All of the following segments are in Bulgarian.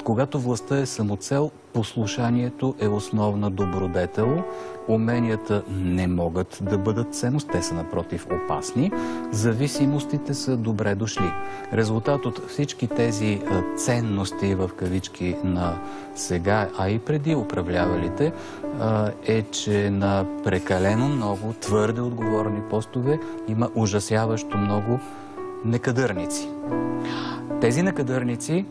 Когато властта е самоцел, послушанието е основна добродетел, уменията не могат да бъдат ценност, те са напротив опасни, зависимостите са добре дошли. Резултат от всички тези ценности в кавички на сега, а и преди управлявалите, е, че на прекалено много твърде отговорни постове има ужасяващо много некадърници. Тези некадърници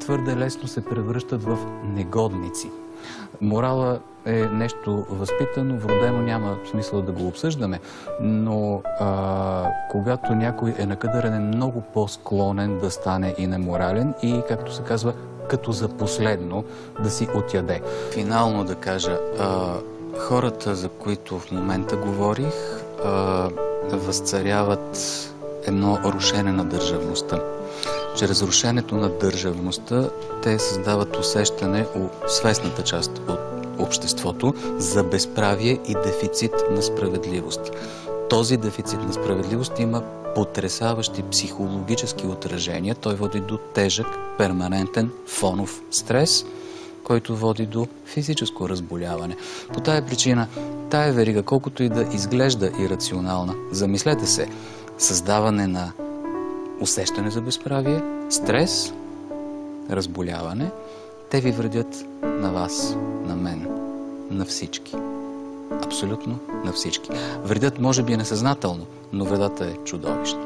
твърде лесно се превръщат в негодници. Морала е нещо възпитано, вродено, няма смисъл да го обсъждаме, но когато някой е некадърен, е много по-склонен да стане и неморален и, както се казва, като за последно да си отяде. Финално да кажа, хората, за които в момента говорих, възцаряват едно рушене на държавността. Чрез рушенето на държавността те създават усещане у свестната част от обществото за безправие и дефицит на справедливост. Този дефицит на справедливост има потресаващи психологически отражения. Той води до тежък, перманентен фонов стрес, който води до физическо разболяване. По тая причина, тая верига, колкото и да изглежда ирационална, замислете се, създаване на усещане за безправие, стрес, разболяване, те ви вредят на вас, на мен, на всички. Абсолютно на всички. Вредят може би несъзнателно, но вредата е чудовищна.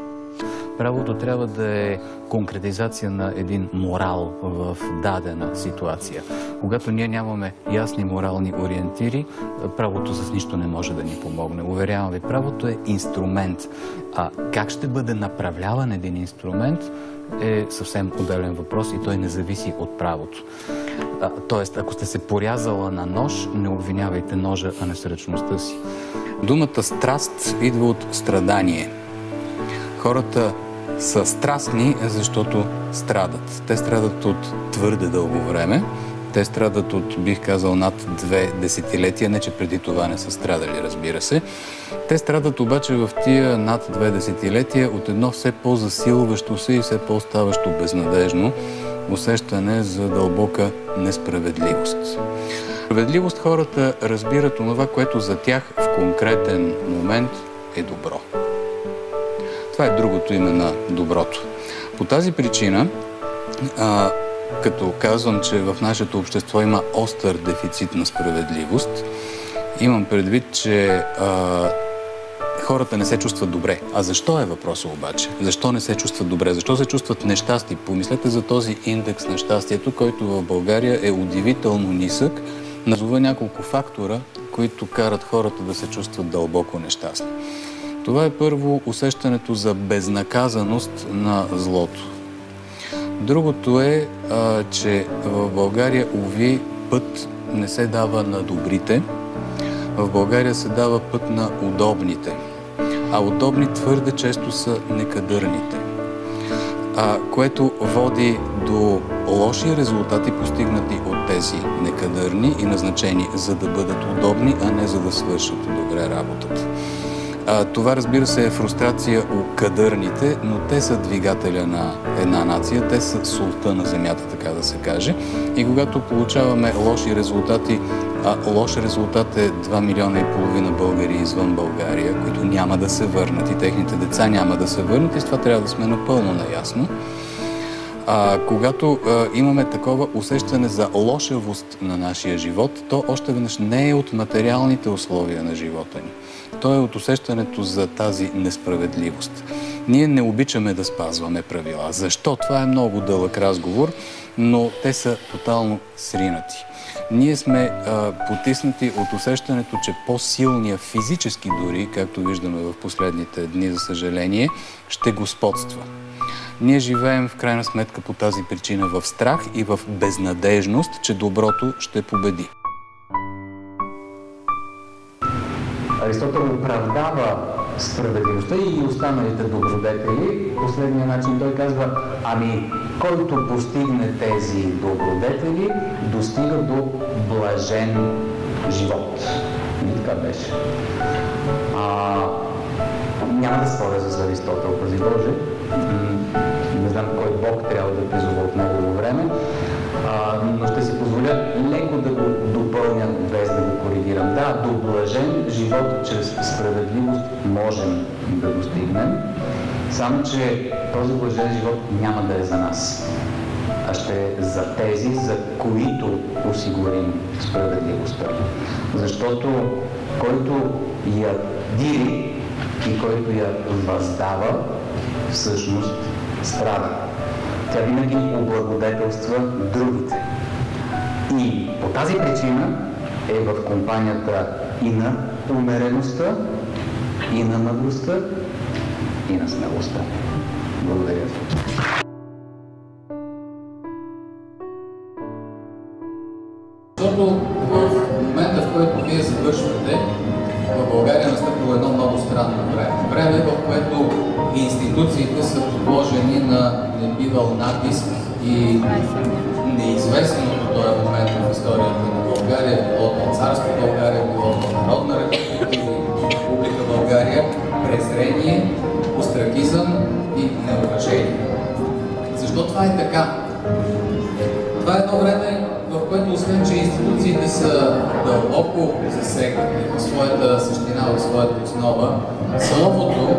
Правото трябва да е конкретизация на един морал в дадена ситуация. Когато ние нямаме ясни морални ориентири, правото с нищо не може да ни помогне. Уверявам ви, правото е инструмент. А как ще бъде направляван един инструмент е съвсем отделен въпрос и той не зависи от правото. Тоест, ако сте се порязала на нож, не обвинявайте ножа, а несръчността си. Думата страст идва от страдание. Хората са страстни, защото страдат. Те страдат от твърде дълго време. Те страдат от, бих казал, над 2 десетилетия. Не, че преди това не са страдали, разбира се. Те страдат обаче в тия над 2 десетилетия от едно все по-засилващо се и все по-ставащо безнадежно усещане за дълбока несправедливост. Справедливост хората разбират онова, което за тях в конкретен момент е добро. Това е другото име на доброто. По тази причина, като казвам, че в нашето общество има остър дефицит на справедливост, имам предвид, че хората не се чувстват добре. А защо е въпросът обаче? Защо не се чувстват добре? Защо се чувстват нещастни? Помислете за този индекс на щастието, който в България е удивително нисък. Назова няколко фактора, които карат хората да се чувстват дълбоко нещастни. Това е първо усещането за безнаказаност на злото. Другото е, че в България, уви, път не се дава на добрите. В България се дава път на удобните. А удобни твърде често са некадърните. Което води до лоши резултати, постигнати от тези некадърни и назначени за да бъдат удобни, а не за да свършат добре работата. Това, разбира се, е фрустрация у кадърните, но те са двигателя на една нация, те са солта на земята, така да се каже. И когато получаваме лоши резултати, лош резултат е 2,5 милиона българи извън България, които няма да се върнат и техните деца няма да се върнат и с това трябва да сме напълно наясно. Когато имаме такова усещане за лошавост на нашия живот, то още веднъж не е от материалните условия на живота ни. То е от усещането за тази несправедливост. Ние не обичаме да спазваме правила. Защо? Това е много дълъг разговор, но те са тотално сринати. Ние сме потиснати от усещането, че по-силния физически дори, както виждаме в последните дни, за съжаление, ще господства. Ние живеем в крайна сметка по тази причина в страх и в безнадежност, че доброто ще победи. Аристотел оправдава справедливостта и останалите добродетели. Последния начин той казва, който постигне тези добродетели, достига до блажен живот. И така беше. Няма да споря с Аристотел, пази Боже. Не знам кой бог трябва да призова от негово време. до блажен живот чрез справедливост можем да достигнем, само че този блажен живот няма да е за нас, а ще е за тези, за които осигурим справедливостта. Защото който я дири и който я въздава, всъщност страда. Тя винаги облагодетелства другите. И по тази причина е в компанията и на умереността, и на мъдростта, и на смелостта. Благодаря ви. Защото в момента, в който вие завършвате, в България настъпило едно много странно време. Време, в което институциите са подложени на небивал натиск и неизвестно до този момент в историята на България, било то царство България, било то Народна република или Република България, презрение, остракизъм и неуважение. Защо това е така? Това е едно време, в което освен, че институциите са дълбоко засегнати в своята същина, в своята основа, словото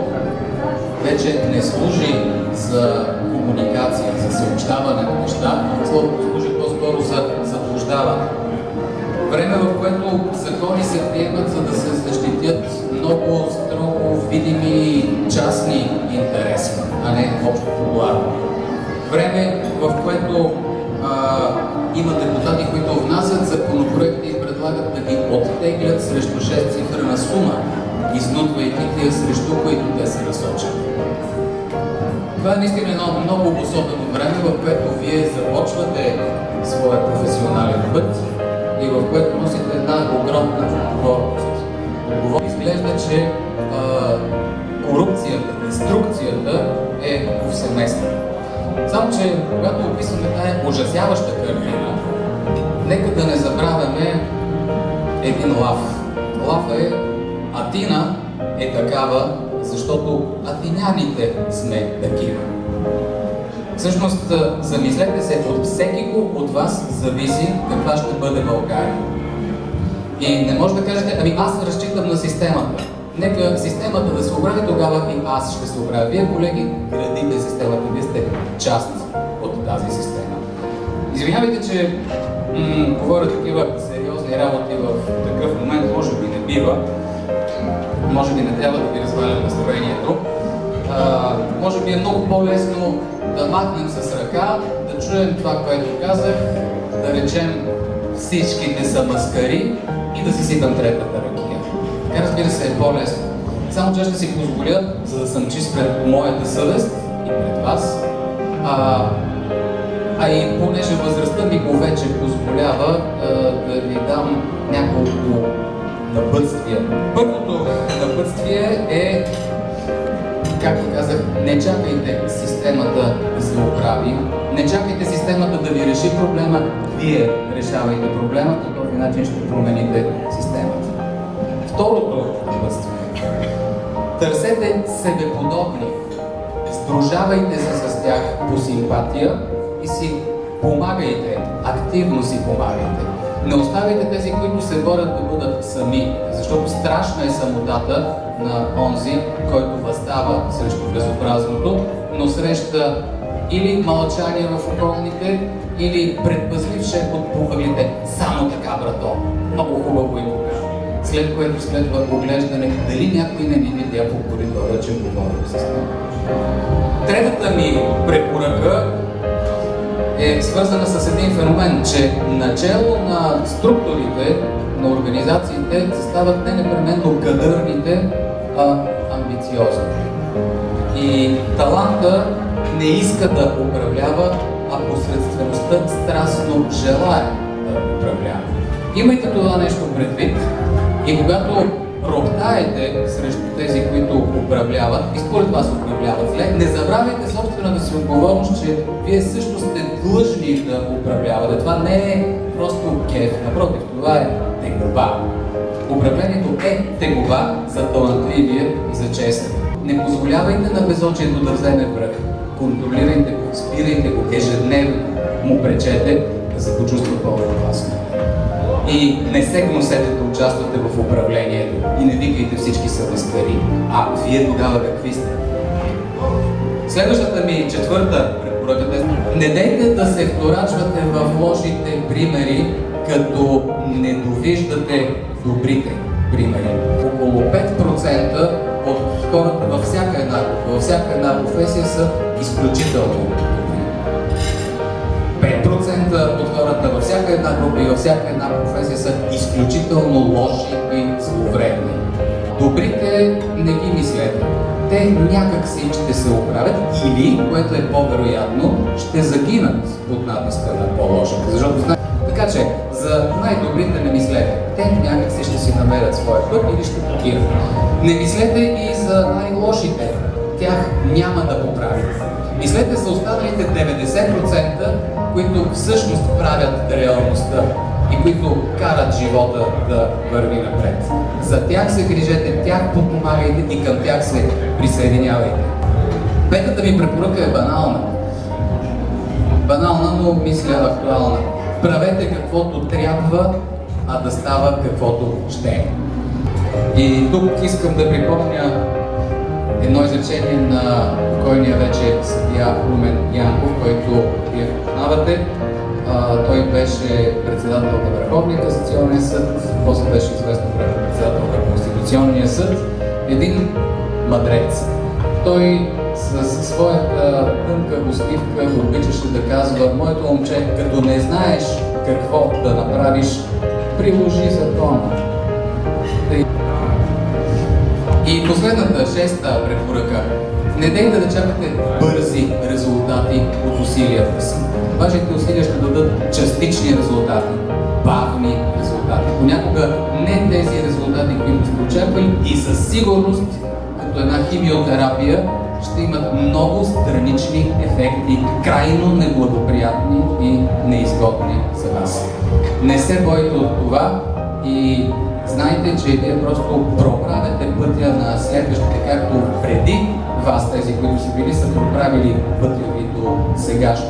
вече не служи за комуникация, за съобщаване на неща, словото служи по-скоро за заблуждаване. Време, в което закони се приемат, за да се защитят много строго видими частни интереси, а не общото благо. Време, в което има депутати, които внасят законопроекти и предлагат да ги оттеглят срещу 6-цифрена сума, изнудвайки тия, срещу които те са насочени. Това е наистина едно много особено време, в което вие започвате своя професионален път и в което носите една огромна отговорност. Изглежда, че корупцията, деструкцията е повсеместна. Само, че когато описваме тая ужасяваща картина, нека да не забравяме един лав. Лав е Атина е такава, защото атиняните сме такива. Всъщност, замислете се, от всекиго от вас зависи каква ще бъде България. И не може да кажете, ами аз разчитам на системата. Нека системата да се оправи, тогава и аз ще се оправя. Вие, колеги, градите системата, вие сте част от тази система. Извинявайте, че говоря такива сериозни работи в такъв момент, може би не бива, може би не трябва да ви развалям настроението. Може би е много по-лесно да махнем с ръка, да чуем това, което казах, да речем всичките са маскари и да си сипам третата ракия. Така, разбира се, е по-лесно. Само че ще си позволя, за да съм чист пред моята съвест и пред вас, и понеже възрастта ми го вече позволява да ви дам няколко напътствия. Първото напътствие е, както казах, не чакайте системата да се оправи, не чакайте системата да ви реши проблема, вие решавайте проблема, по този начин ще промените системата. Второто напътствие. Търсете себеподобни, сдружавайте се с тях по симпатия и си помагайте, активно си помагайте. Не оставяйте тези, които се борят да бъдат сами, защото страшна е самотата на онзи, който въстава срещу безобразното, но среща или мълчание в околните, или предпазлив шепот по ъглите. Само така, брато. Много хубаво им покажа. След което следва оглеждане дали някой не ни видя по коридора, че говорим с него. Третата ми препоръка е свързана с един феномен, че начело на структурите на организациите стават не непременно кадърните, а амбициозни. И таланта не иска да управлява, а посредствеността страстно желае да управлява. Имайте това нещо предвид и когато роптаете срещу тези, които управляват и според вас управляват зле, не забравяйте собствената си отговорност, че вие също сте длъжни да управлявате. Това не е просто кеф, напротив, това е тегоба. Управлението е тегоба за талантливия и за честен. Не позволявайте на безочието да вземе връх. Контролирайте го, спирайте го ежедневно, му пречете да се почувства по-опасно. И не се гнусете да участвате в управлението и не викайте всички са дъскари. А вие тогава какви сте? Следващата ми четвърта препоръка е: не дейте да се вторачвате в лошите примери, като не довиждате добрите примери. Около 5% от хората във всяка една професия са изключително добри. 5% от хората във всяка една група и във всяка една професия са изключително лоши и зловредни. Добрите не ги мислете. Те някак си ще се оправят или, което е по-вероятно, ще загинат под натиска на по-лошите. Защото знаете, така че за най-добрите не мислете. Те някак си ще си намерят своя път или ще покинат. Не мислете и за най-лошите. Тях няма да поправите. Мислете за останалите 90%, които всъщност правят реалността и които карат живота да върви напред. За тях се грижете, тях подпомагайте и към тях се присъединявайте. Петата ми препоръка е банална. Банална, но мисля актуална. Правете каквото трябва, а да става каквото ще е. И тук искам да припомня едно изречение на покойния вече съдия Румен Янков, който вие познавате. Той беше председател на Върховния касационен съд, после беше известно време председател на Конституционния съд. Един мъдрец. Той със своята тънка усмивка обичаше да казва: моето момче, като не знаеш какво да направиш, приложи закона. И последната, шеста препоръка: не дейте да чакате бързи резултати от усилията си. Вашите усилия ще дадат частични резултати, бавни резултати. Понякога не тези резултати, които сте очаквали, и със сигурност, като една химиотерапия, ще имат много странични ефекти, крайно неблагоприятни и неизгодни за вас. Не се бойте от това и знайте, че вие просто проправяте пътя на следващите, както преди вас, тези, които са били, са проправили пътя ви до сегашно.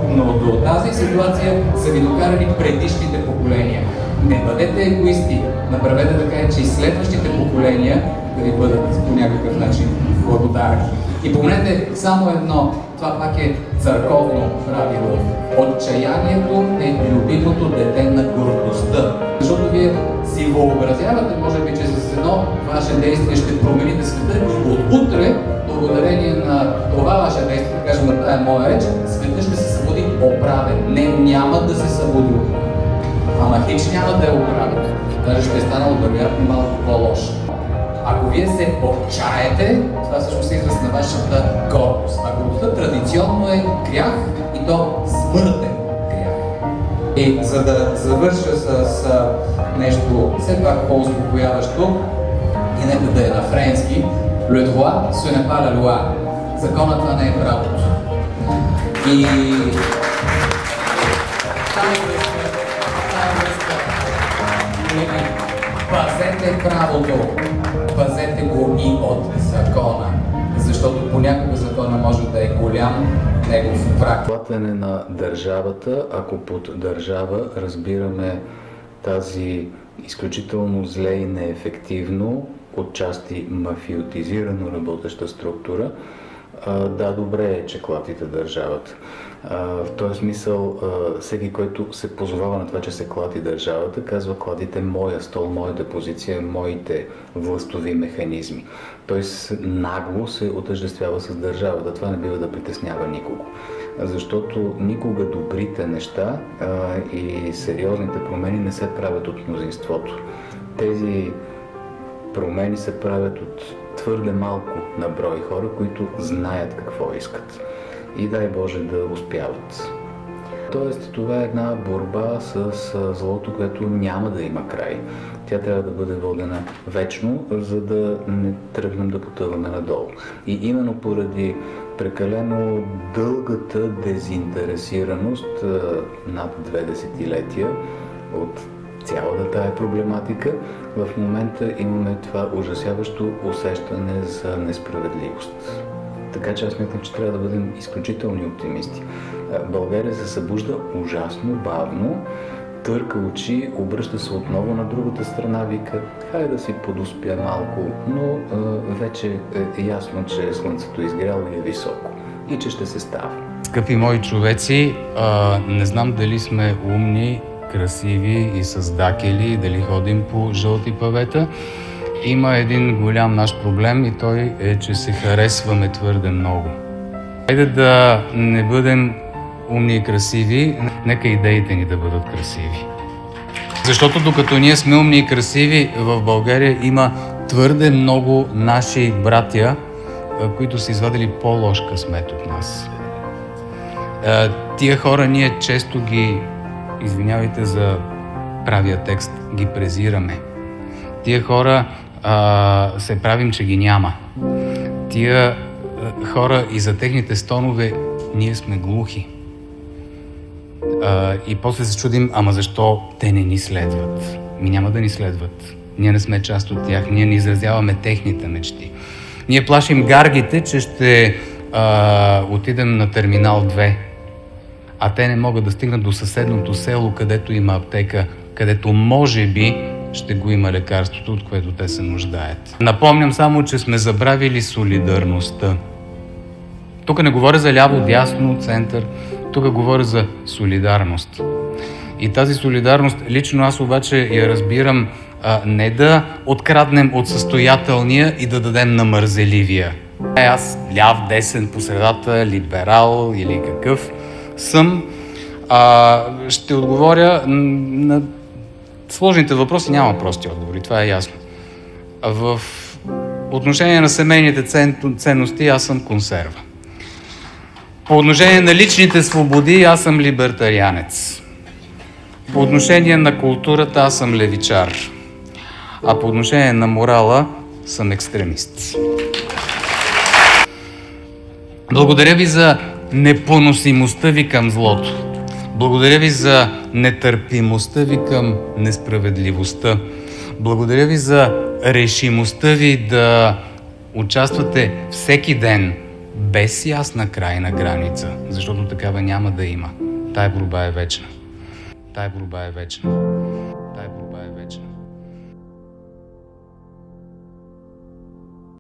Но до тази ситуация са ви докарали предишните поколения. Не бъдете егоисти, направете така, че и следващите поколения да ви бъдат по някакъв начин благодарни. И помнете само едно, това пак е църковно правило. Отчаянието е любимото дете на гордостта. Защото вие си въобразявате, може би, че с едно ваше действие ще промените света и от утре, благодарение на това ваше действие, да кажем на тая моя реч, света ще се събуди оправен. Не, няма да се събуди. Ама хич няма да е оправен. Даже ще е станало вероятно малко по-лош. Ако вие се отчаете, това всъщност е израз на вашата гордост. А гордостта традиционно е грях и то смъртен грях. И за да завърша с нещо все пак по-успокояващо, и нека да е на френски: Le droit, ce n'est pas la loi. Законът това не е правото. И пазете правото, пазете го и от закона, защото понякога закона може да е голям негов враг. Платене на държавата, ако под държава разбираме тази изключително зле и неефективно, отчасти мафиотизирано работеща структура, да, добре е, че клатите държавата. В този смисъл, всеки, който се позовава на това, че се клати държавата, казва: кладите моя стол, моята позиция, моите властови механизми. Той нагло се отъждествява с държавата. Това не бива да притеснява никого. Защото никога добрите неща и сериозните промени не се правят от мнозинството. Тези промени се правят от твърде малко на брой хора, които знаят какво искат. И дай Боже да успяват. Тоест, това е една борба с злото, което няма да има край. Тя трябва да бъде водена вечно, за да не тръгнем да потъваме надолу. И именно поради прекалено дългата дезинтересираност над 2 десетилетия от цялата тая проблематика, в момента имаме това ужасяващо усещане за несправедливост. Така че аз мятам, че трябва да бъдем изключителни оптимисти. България се събужда ужасно бавно, търка очи, обръща се отново на другата страна, вика, хайде да си подуспя малко, но вече е ясно, че слънцето е изгряло и е високо и че ще се става. Скъпи мои човеци, не знам дали сме умни, красиви и създакели, дали ходим по жълти павета. Има един голям наш проблем и той е, че се харесваме твърде много. Хайде да не бъдем умни и красиви, нека идеите ни да бъдат красиви. Защото докато ние сме умни и красиви, в България има твърде много наши братя, които са извадили по-лош късмет от нас. Тия хора ние често ги, извинявайте за правия текст, ги презираме. Тия хора се правим, че ги няма. Тия хора и за техните стонове ние сме глухи. И после се чудим, ама защо те не ни следват? Няма да ни следват. Ние не сме част от тях. Ние не изразяваме техните мечти. Ние плашим гаргите, че ще отидем на терминал 2. А те не могат да стигнат до съседното село, където има аптека, където може би ще го има лекарството, от което те се нуждаят. Напомням само, че сме забравили солидарността. Тук не говоря за ляво, дясно, център. Тук говоря за солидарност. И тази солидарност, лично аз обаче я разбирам не да откраднем от състоятелния и да дадем на мързеливия. Аз ляв, десен, по средата, либерал или какъв съм. Ще отговоря на сложните въпроси, няма прости отговори, това е ясно. В отношение на семейните ценности аз съм консерва. По отношение на личните свободи аз съм либертарианец. По отношение на културата аз съм левичар. А по отношение на морала съм екстремист. Благодаря ви за непоносимостта ви към злото. Благодаря ви за нетърпимостта ви към несправедливостта. Благодаря ви за решимостта ви да участвате всеки ден без ясна крайна граница, защото такава няма да има. Тая борба е вечна. Тая борба е вечна.